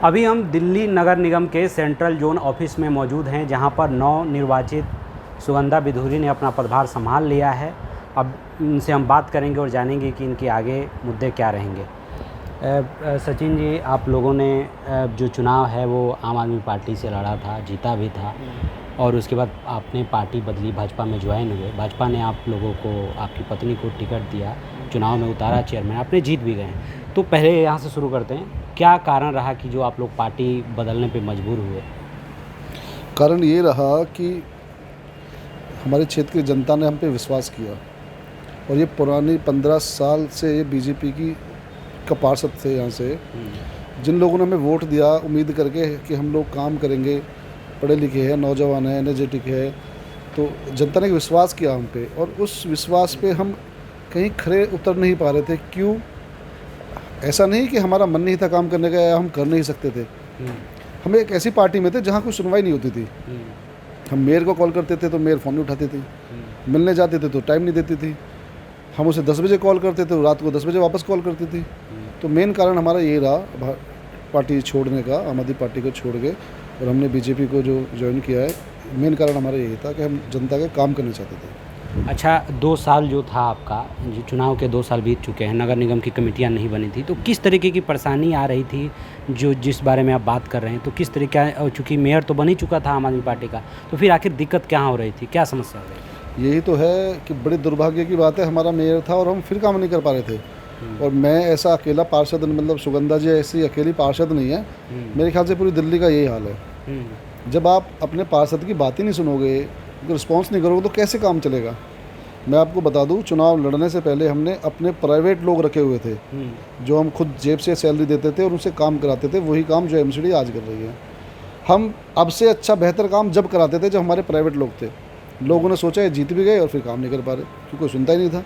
अभी हम दिल्ली नगर निगम के सेंट्रल जोन ऑफिस में मौजूद हैं, जहां पर नव निर्वाचित सुगंधा बिधूरी ने अपना पदभार संभाल लिया है। अब इनसे हम बात करेंगे और जानेंगे कि इनके आगे मुद्दे क्या रहेंगे। सचिन जी, आप लोगों ने जो चुनाव है वो आम आदमी पार्टी से लड़ा था, जीता भी था, और उसके बाद आपने पार्टी बदली, भाजपा में ज्वाइन हुए। भाजपा ने आप लोगों को, आपकी पत्नी को टिकट दिया, चुनाव में उतारा चेयरमैन, आपने जीत भी गए। तो पहले यहाँ से शुरू करते हैं, क्या कारण रहा कि जो आप लोग पार्टी बदलने पे मजबूर हुए? कारण ये रहा कि हमारे क्षेत्र की जनता ने हम पे विश्वास किया, और ये पुरानी 15 साल से ये बीजेपी का पार्षद थे यहाँ से, जिन लोगों ने हमें वोट दिया उम्मीद करके कि हम लोग काम करेंगे, पढ़े लिखे हैं, नौजवान हैं, एनर्जेटिक है, तो जनता ने विश्वास किया हम पे, और उस विश्वास पे हम कहीं खरे उतर नहीं पा रहे थे। क्यों? ऐसा नहीं कि हमारा मन नहीं था काम करने का या हम कर नहीं सकते थे। हम एक ऐसी पार्टी में थे जहाँ कोई सुनवाई नहीं होती थी। हम मेयर को कॉल करते थे तो मेयर फ़ोन नहीं उठाती थी, मिलने जाते थे तो टाइम नहीं देती थी, हम उसे 10 बजे कॉल करते थे तो रात को 10 बजे वापस कॉल करती थी। तो मेन कारण हमारा ये रहा पार्टी छोड़ने का, आम आदमी पार्टी को छोड़ के, और हमने बीजेपी को जो ज्वाइन किया है। मेन कारण हमारा यही था कि हम जनता के काम करना चाहते थे। अच्छा, 2 साल जो था आपका, जो चुनाव के 2 साल बीत चुके हैं, नगर निगम की कमेटियां नहीं बनी थी, तो किस तरीके की परेशानी आ रही थी जो जिस बारे में आप बात कर रहे हैं? तो किस तरीके, और चूँकि मेयर तो बन ही चुका था आम आदमी पार्टी का, तो फिर आखिर दिक्कत क्या हो रही थी, क्या समस्या हो रही थी? यही तो है कि बड़े दुर्भाग्य की बात है, हमारा मेयर था और हम फिर काम नहीं कर पा रहे थे। और मैं ऐसा अकेला पार्षद, मतलब सुगंधा जी ऐसी अकेली पार्षद नहीं है, मेरे ख्याल से पूरी दिल्ली का यही हाल है। जब आप अपने पार्षद की बात ही नहीं सुनोगे, रिस्पॉन्स नहीं करोगे, तो कैसे काम चलेगा? मैं आपको बता दूं, चुनाव लड़ने से पहले हमने अपने प्राइवेट लोग रखे हुए थे, जो हम खुद जेब से सैलरी देते थे और उनसे काम कराते थे। वही काम जो एमसीडी आज कर रही है। हम अब से अच्छा बेहतर काम जब कराते थे जब हमारे प्राइवेट लोग थे। लोगों ने सोचा ये जीत भी गए और फिर काम नहीं कर पा रहे, क्योंकि कोई सुनता ही नहीं था,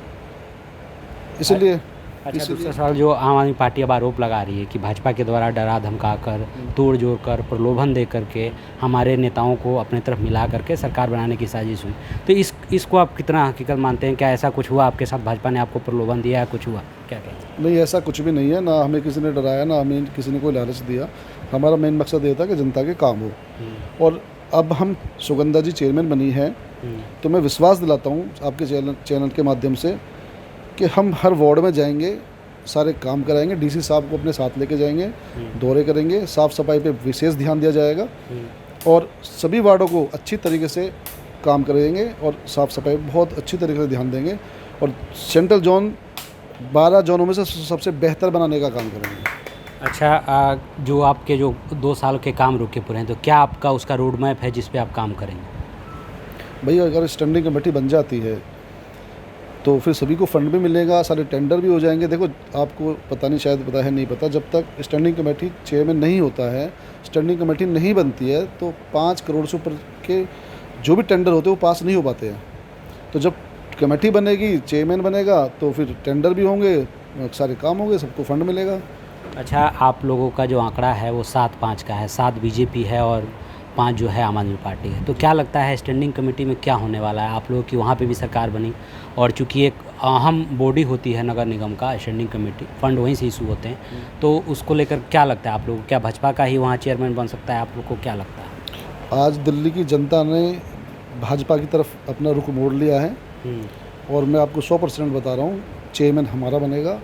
इसलिए। अच्छा, दूसरा सवाल, जो आम आदमी पार्टी अब आरोप लगा रही है कि भाजपा के द्वारा डरा धमका कर, तोड़ जोड़ कर, प्रलोभन दे करके हमारे नेताओं को अपने तरफ मिला करके सरकार बनाने की साजिश हुई, तो इसको आप कितना हकीकत मानते हैं? क्या ऐसा कुछ हुआ आपके साथ? भाजपा ने आपको प्रलोभन दिया या कुछ हुआ? क्या कहते हैं? नहीं, ऐसा कुछ भी नहीं है, ना हमें किसी ने डराया, ना हमें किसी ने कोई लालच दिया। हमारा मेन मकसद ये था कि जनता के काम हो। और अब हम सुगंधा जी चेयरमैन बनी है, तो मैं विश्वास दिलाता हूँ आपके चैनल के माध्यम से कि हम हर वार्ड में जाएंगे, सारे काम कराएंगे, डीसी साहब को अपने साथ लेके जाएंगे, दौरे करेंगे, साफ़ सफाई पे विशेष ध्यान दिया जाएगा, और सभी वार्डों को अच्छी तरीके से काम करेंगे और साफ़ सफाई बहुत अच्छी तरीके से ध्यान देंगे, और सेंट्रल जोन 12 जोनों में से सबसे बेहतर बनाने का काम करेंगे। अच्छा, जो आपके जो 2 साल के काम रुके पूरे हैं, तो क्या आपका उसका रोड मैप है जिस पे आप काम करेंगे? भैया, अगर स्टैंडिंग कमेटी बन जाती है तो फिर सभी को फंड भी मिलेगा, सारे टेंडर भी हो जाएंगे। देखो, आपको पता नहीं, शायद पता है, नहीं पता, जब तक स्टैंडिंग कमेटी चेयरमैन नहीं होता है, स्टैंडिंग कमेटी नहीं बनती है, तो 5 करोड़ से ऊपर के जो भी टेंडर होते हैं वो पास नहीं हो पाते हैं। तो जब कमेटी बनेगी, चेयरमैन बनेगा, तो फिर टेंडर भी होंगे, सारे काम होंगे, सबको फंड मिलेगा। अच्छा, आप लोगों का जो आंकड़ा है वो 7-5 का है, 7 बीजेपी है और 5 जो है आम आदमी पार्टी है। तो क्या लगता है स्टैंडिंग कमेटी में क्या होने वाला है? आप लोगों की वहाँ पे भी सरकार बनी, और चूँकि एक अहम बॉडी होती है नगर निगम का स्टैंडिंग कमेटी, फंड वहीं से इशू होते हैं, तो उसको लेकर क्या लगता है आप लोगों को? क्या भाजपा का ही वहाँ चेयरमैन बन सकता है? आप लोग को क्या लगता है? आज दिल्ली की जनता ने भाजपा की तरफ अपना रुख मोड़ लिया है, और मैं आपको 100% बता रहा हूँ, चेयरमैन हमारा बनेगा।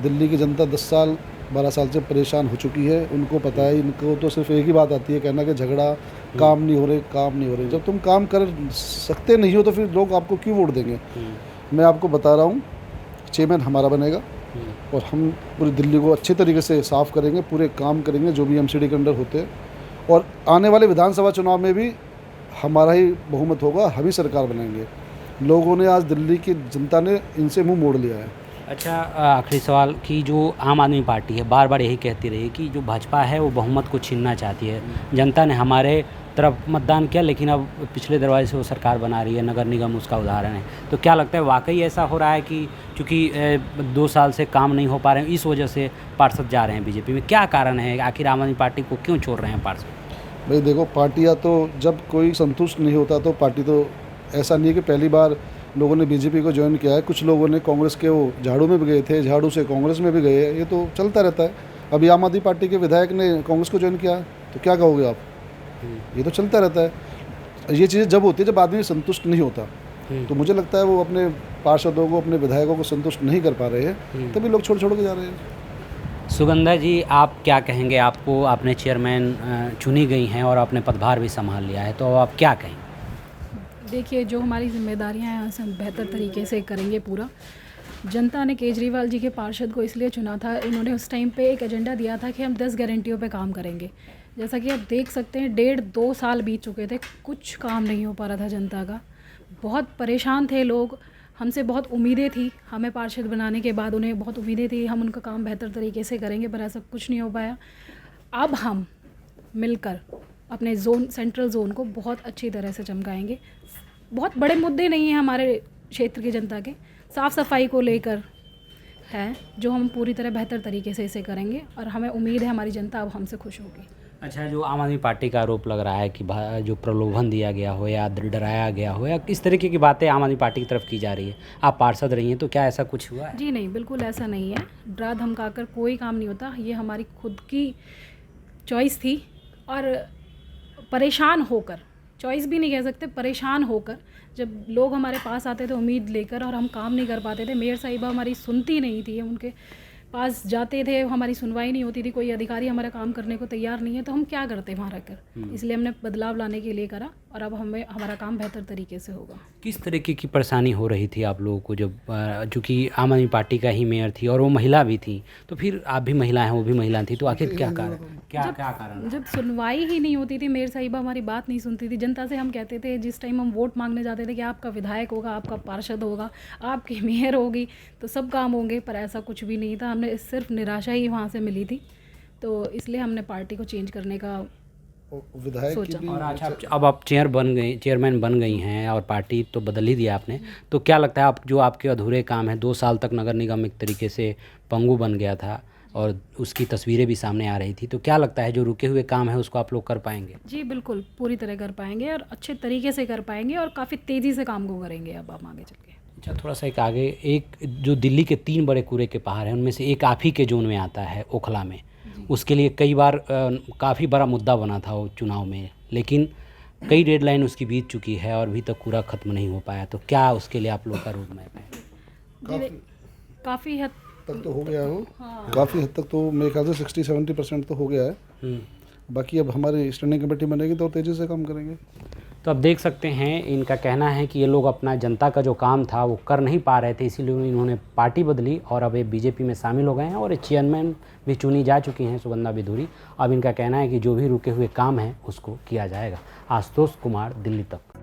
दिल्ली की जनता 10 साल 12 साल से परेशान हो चुकी है, उनको पता है। इनको तो सिर्फ एक ही बात आती है, कहना कि झगड़ा, काम नहीं हो रहे, काम नहीं हो रहे। जब तुम काम कर सकते नहीं हो तो फिर लोग आपको क्यों वोट देंगे? मैं आपको बता रहा हूँ, चेयरमैन हमारा बनेगा, और हम पूरी दिल्ली को अच्छे तरीके से साफ़ करेंगे, पूरे काम करेंगे जो भी एमसीडी के अंडर होते हैं, और आने वाले विधानसभा चुनाव में भी हमारा ही बहुमत होगा, हम ही सरकार बनाएंगे। लोगों ने, आज दिल्ली की जनता ने इनसे मुँह मोड़ लिया है। अच्छा, आखिरी सवाल, कि जो आम आदमी पार्टी है बार बार यही कहती रही कि जो भाजपा है वो बहुमत को छीनना चाहती है। जनता ने हमारे तरफ मतदान किया, लेकिन अब पिछले दरवाजे से वो सरकार बना रही है, नगर निगम उसका उदाहरण है। तो क्या लगता है वाकई ऐसा हो रहा है कि चूँकि 2 साल से काम नहीं हो पा रहे हैं, इस वजह से पार्षद जा रहे हैं बीजेपी में? क्या कारण है, आखिर आम आदमी पार्टी को क्यों छोड़ रहे हैं पार्षद? भाई देखो, पार्टियाँ तो जब कोई संतुष्ट नहीं होता तो पार्टी तो, ऐसा नहीं है कि पहली बार लोगों ने बीजेपी को ज्वाइन किया है। कुछ लोगों ने कांग्रेस के, वो झाड़ू में भी गए थे, झाड़ू से कांग्रेस में भी गए हैं, ये तो चलता रहता है। अभी आम आदमी पार्टी के विधायक ने कांग्रेस को ज्वाइन किया, तो क्या कहोगे आप? ये तो चलता रहता है। ये चीज़ें जब होती है जब आदमी संतुष्ट नहीं होता, तो मुझे लगता है वो अपने पार्षदों को, अपने विधायकों को संतुष्ट नहीं कर पा रहे हैं, तभी लोग छोड़ के जा रहे हैं। सुगंधा जी, आप क्या कहेंगे? आपको आपने चेयरमैन चुनी गई हैं और आपने पदभार भी संभाल लिया है, तो आप क्या कहें? देखिए, जो हमारी जिम्मेदारियां हैं उसे हम बेहतर तरीके से करेंगे पूरा। जनता ने केजरीवाल जी के पार्षद को इसलिए चुना था, उन्होंने उस टाइम पे एक एजेंडा दिया था कि हम 10 गारंटियों पे काम करेंगे। जैसा कि आप देख सकते हैं, 1.5-2 साल बीत चुके थे, कुछ काम नहीं हो पा रहा था जनता का। बहुत परेशान थे लोग, हमसे बहुत उम्मीदें थी, हमें पार्षद बनाने के बाद उन्हें बहुत उम्मीदें थी, हम उनका काम बेहतर तरीके से करेंगे, पर ऐसा कुछ नहीं हो पाया। अब हम मिलकर अपने सेंट्रल जोन को बहुत अच्छी तरह से चमकाएंगे। बहुत बड़े मुद्दे नहीं हैं हमारे क्षेत्र की जनता के, साफ़ सफाई को लेकर है, जो हम पूरी तरह बेहतर तरीके से इसे करेंगे और हमें उम्मीद है हमारी जनता अब हमसे खुश होगी। अच्छा, जो आम आदमी पार्टी का आरोप लग रहा है कि जो प्रलोभन दिया गया हो या डराया गया हो या किस तरीके की बातें आम आदमी पार्टी की तरफ की जा रही है, आप पार्षद रही हैं, तो क्या ऐसा कुछ हुआ है? जी नहीं, बिल्कुल ऐसा नहीं है। डरा धमका कर कोई काम नहीं होता, ये हमारी खुद की चॉइस थी। और परेशान होकर, चॉइस भी नहीं कह सकते, परेशान होकर जब लोग हमारे पास आते थे उम्मीद लेकर और हम काम नहीं कर पाते थे, मेयर साहिबा हमारी सुनती नहीं थी, हम उनके पास जाते थे, हमारी सुनवाई नहीं होती थी, कोई अधिकारी हमारा काम करने को तैयार नहीं है, तो हम क्या करते वहाँ रहकर। इसलिए हमने बदलाव लाने के लिए करा और अब हमारा काम बेहतर तरीके से होगा। किस तरीके की परेशानी हो रही थी आप लोगों को जब चूँकि आम आदमी पार्टी का ही मेयर थी और वो महिला भी थी, तो फिर आप भी महिला हैं, वो भी महिला थी, तो आखिर क्या कारण? जब सुनवाई ही नहीं होती थी, मेयर साहिबा हमारी बात नहीं सुनती थी, जनता से हम कहते थे, जिस टाइम हम वोट मांगने जाते थे कि आपका विधायक होगा, आपका पार्षद होगा, आपकी मेयर होगी, तो सब काम होंगे, पर ऐसा कुछ भी नहीं था। हमने सिर्फ निराशा ही वहाँ से मिली थी, तो इसलिए हमने पार्टी को चेंज करने का विधायक की भी। और अच्छा, अब आप चेयरमैन बन गई हैं और पार्टी तो बदल ही दिया आपने, तो क्या लगता है आप जो आपके अधूरे काम हैं, 2 साल तक नगर निगम एक तरीके से पंगु बन गया था और उसकी तस्वीरें भी सामने आ रही थी, तो क्या लगता है जो रुके हुए काम है उसको आप लोग कर पाएंगे? जी बिल्कुल, पूरी तरह कर पाएंगे और अच्छे तरीके से कर पाएंगे और काफ़ी तेज़ी से काम को करेंगे अब हम आगे चल के। अच्छा, थोड़ा सा एक आगे, एक जो दिल्ली के 3 बड़े कूड़े के पहाड़ हैं उनमें से एक आप ही के जोन में आता है, ओखला में। उसके लिए कई बार काफ़ी बड़ा मुद्दा बना था वो चुनाव में, लेकिन कई डेडलाइन उसकी बीत चुकी है और अभी तक कूड़ा ख़त्म नहीं हो पाया, तो क्या उसके लिए आप लोग का रोड मैप है? काफ़ी हद तक तो हो गया है वो। हाँ। काफ़ी हद तक तो मेरे ख्याल से 60-70% तो हो गया है। बाकी अब हमारी स्टैंडिंग कमेटी बनेगी तो तेज़ी से काम करेंगे। तो अब देख सकते हैं, इनका कहना है कि ये लोग अपना जनता का जो काम था वो कर नहीं पा रहे थे, इसीलिए इन्होंने पार्टी बदली और अब ये बीजेपी में शामिल हो गए हैं और ये चेयरमैन भी चुनी जा चुकी हैं सुगंधा बिधूरी। अब इनका कहना है कि जो भी रुके हुए काम हैं उसको किया जाएगा। आशुतोष कुमार, दिल्ली तक।